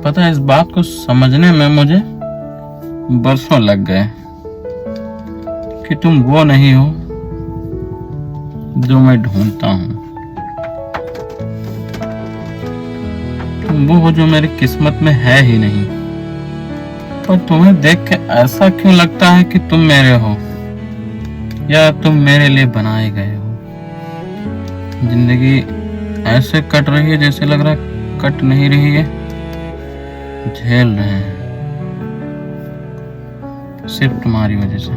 पता है, इस बात को समझने में मुझे बरसों लग गए कि तुम वो नहीं हो जो मैं ढूंढता हूँ। तुम वो हो जो मेरी किस्मत में है ही नहीं। पर तुम्हें देख के ऐसा क्यों लगता है कि तुम मेरे हो या तुम मेरे लिए बनाए गए हो। जिंदगी ऐसे कट रही है जैसे लग रहा है कट नहीं रही है, झेल रहे हैं सिर्फ तुम्हारी वजह से।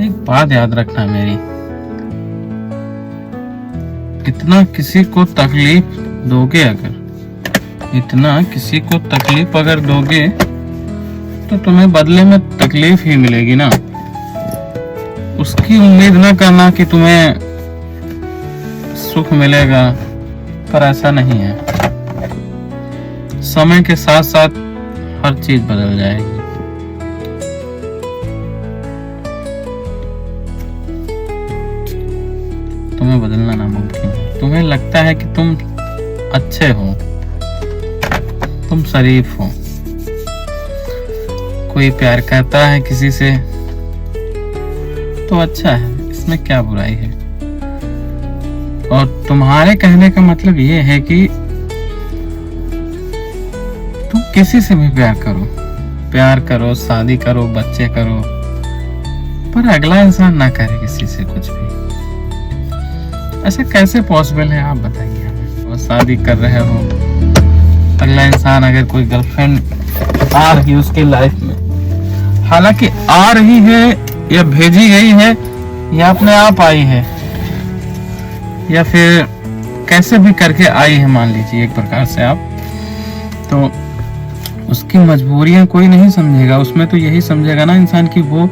एक बात याद रखना मेरी, इतना किसी को तकलीफ दोगे अगर दोगे तो तुम्हें बदले में तकलीफ ही मिलेगी ना। उसकी उम्मीद ना करना कि तुम्हें सुख मिलेगा, पर ऐसा नहीं है। समय के साथ साथ हर चीज बदल जाएगी। तुम्हें बदलना नामुमकिन है। तुम्हें लगता है कि तुम अच्छे हो, तुम शरीफ हो। कोई प्यार करता है किसी से तो अच्छा है, इसमें क्या बुराई है। और तुम्हारे कहने का मतलब ये है कि तुम किसी से भी प्यार करो, शादी करो, बच्चे करो, पर अगला इंसान ना करे किसी से कुछ भी। ऐसा कैसे पॉसिबल है, आप बताइए हमें। और शादी कर रहे हो, अगला इंसान अगर कोई गर्लफ्रेंड आ रही है उसकी लाइफ में, हालांकि आ रही है या भेजी गई है या अपने आप आई है या फिर कैसे भी करके आई है, मान लीजिए एक प्रकार से आप, तो उसकी मजबूरियां कोई नहीं समझेगा। उसमें तो यही समझेगा ना इंसान की वो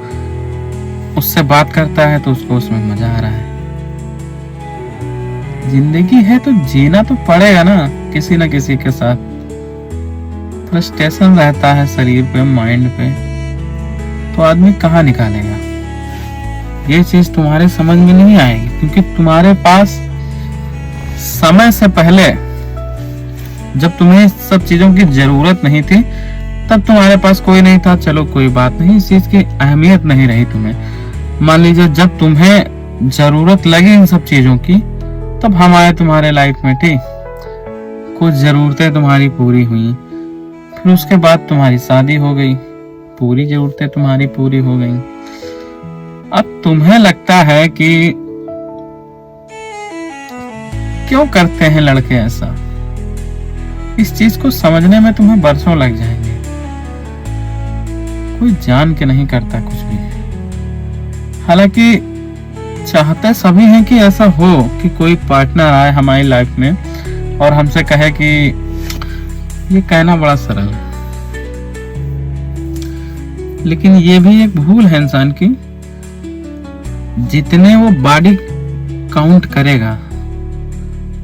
उससे बात करता है तो उसको उसमें मजा आ रहा है। जिंदगी है तो जीना तो पड़ेगा ना किसी न किसी के साथ। फ्रस्ट्रेशन रहता है शरीर पे, माइंड पे, तो आदमी कहाँ निकालेगा। ये चीज तुम्हारे समझ में नहीं आएगी क्योंकि तुम्हारे पास समय से पहले, जब तुम्हें सब चीजों की जरूरत नहीं थी, तब तुम्हारे पास कोई नहीं था। चलो कोई बात नहीं, इस चीज की अहमियत नहीं रही तुम्हें। मान लीजिए जब तुम्हें जरूरत लगी इन सब चीजों की, तब हम आए तुम्हारे लाइफ में, ठीक। कुछ जरूरतें तुम्हारी पूरी हुई, फिर उसके बाद तुम्हारी शादी हो गई, पूरी जरूरतें तुम्हारी पूरी हो गई। अब तुम्हें लगता है कि क्यों करते हैं लड़के ऐसा। इस चीज को समझने में तुम्हें बरसों लग जाएंगे। कोई जान के नहीं करता कुछ भी। हालांकि चाहते सभी हैं कि ऐसा हो कि कोई पार्टनर आए हमारी लाइफ में और हमसे कहे कि ये कहना बड़ा सरल है, लेकिन ये भी एक भूल है इंसान की। जितने वो बॉडी काउंट करेगा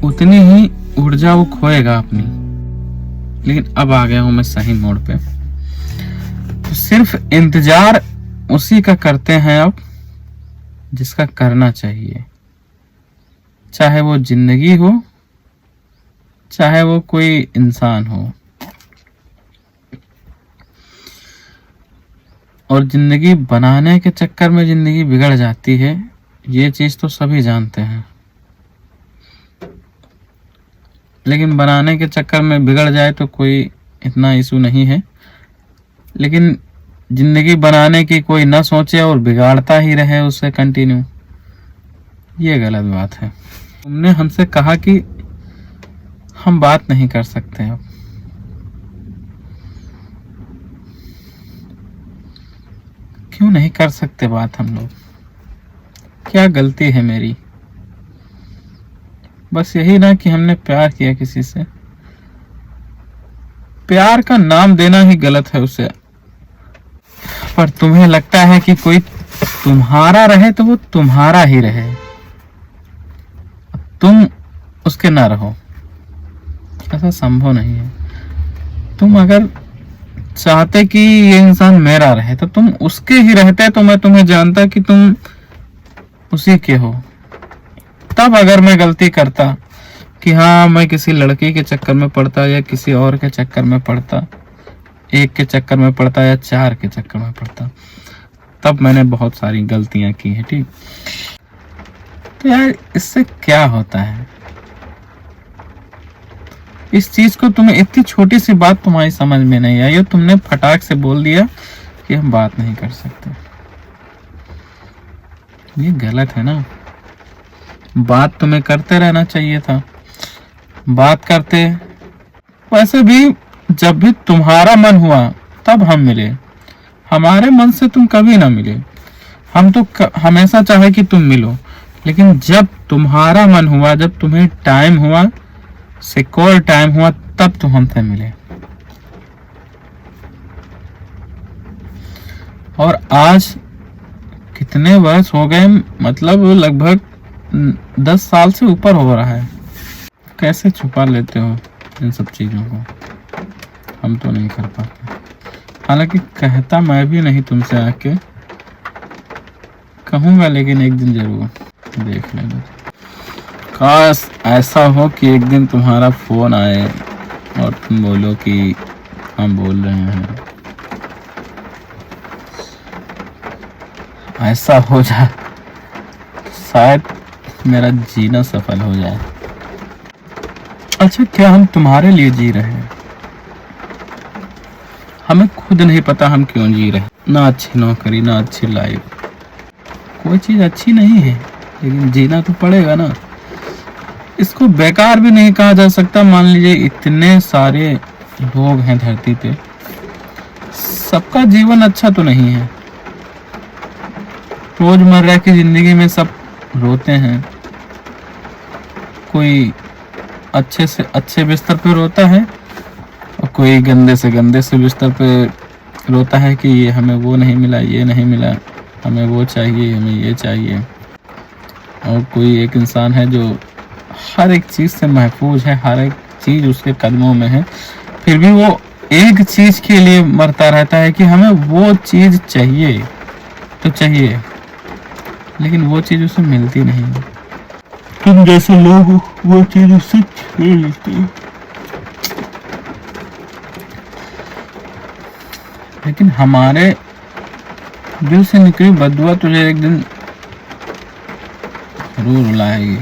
उतनी ही ऊर्जा वो खोएगा अपनी। लेकिन अब आ गया हूं मैं सही मोड़ पे, तो सिर्फ इंतजार उसी का करते हैं अब जिसका करना चाहिए, चाहे वो जिंदगी हो चाहे वो कोई इंसान हो। और जिंदगी बनाने के चक्कर में जिंदगी बिगड़ जाती है, ये चीज तो सभी जानते हैं। लेकिन बनाने के चक्कर में बिगड़ जाए तो कोई इतना इशू नहीं है, लेकिन जिंदगी बनाने की कोई ना सोचे और बिगाड़ता ही रहे उसे कंटिन्यू, ये गलत बात है। तुमने हमसे कहा कि हम बात नहीं कर सकते अब। क्यों नहीं कर सकते बात हम लोग? क्या गलती है मेरी? बस यही ना कि हमने प्यार किया किसी से। प्यार का नाम देना ही गलत है उसे। पर तुम्हें लगता है कि कोई तुम्हारा रहे तो वो तुम्हारा ही रहे, तुम उसके ना रहो। ऐसा संभव नहीं है। तुम अगर चाहते कि ये इंसान मेरा रहे तो तुम उसके ही रहते, तो मैं तुम्हें जानता कि तुम उसी के हो। तब अगर मैं गलती करता कि हाँ मैं किसी लड़की के चक्कर में पड़ता या किसी और के चक्कर में पड़ता एक के चक्कर में पड़ता या 4 के चक्कर में पड़ता। तब मैंने बहुत सारी गलतियां की हैं, ठीक। तो यार इससे क्या होता है, इस चीज को तुम्हें, इतनी छोटी सी बात तुम्हारी समझ में नहीं आई और तुमने फटाक से बोल दिया कि हम बात नहीं कर सकते। ये गलत है ना। बात तुम्हें करते रहना चाहिए था, बात करते। वैसे भी जब भी तुम्हारा मन हुआ तब हम मिले, हमारे मन से तुम कभी ना मिले। हम तो हमेशा चाहे कि तुम मिलो, लेकिन जब तुम्हारा मन हुआ, जब तुम्हें टाइम हुआ, सिक्योर टाइम हुआ, तब तुम हमसे मिले। और आज कितने वर्ष हो गए, मतलब लगभग 10 साल से ऊपर हो रहा है। कैसे छुपा लेते हो इन सब चीजों को, हम तो नहीं कर पाते। हालांकि कहता मैं भी नहीं तुमसे, आके कहूंगा, लेकिन एक दिन जरूर देख लेना। काश ऐसा हो कि एक दिन तुम्हारा फोन आए और तुम बोलो कि हम बोल रहे हैं। ऐसा हो जाए शायद मेरा जीना सफल हो जाए। अच्छा, क्या हम तुम्हारे लिए जी रहे हैं? हमें खुद नहीं पता हम क्यों जी रहे हैं। ना अच्छी नौकरी, ना अच्छी लाइफ, कोई चीज अच्छी नहीं है, लेकिन जीना तो पड़ेगा ना। इसको बेकार भी नहीं कहा जा सकता। मान लीजिए इतने सारे लोग हैं धरती पे, सबका जीवन अच्छा तो नहीं है। रोजमर्रा की जिंदगी में सब रोते हैं, कोई अच्छे से अच्छे बिस्तर पे रोता है और कोई गंदे से बिस्तर पे रोता है कि ये हमें वो नहीं मिला, ये नहीं मिला, हमें वो चाहिए, हमें ये चाहिए। और कोई एक इंसान है जो हर एक चीज से महफूज है, हर एक चीज उसके कदमों में है, फिर भी वो एक चीज के लिए मरता रहता है कि हमें वो चीज चाहिए तो चाहिए, लेकिन वो चीज उसे मिलती नहीं। तुम जैसे लोग वो चीज उससे छीन लेते हैं। लेकिन हमारे दिल से निकली बददुआ तुझे एक दिन जरूर रुलाएगी।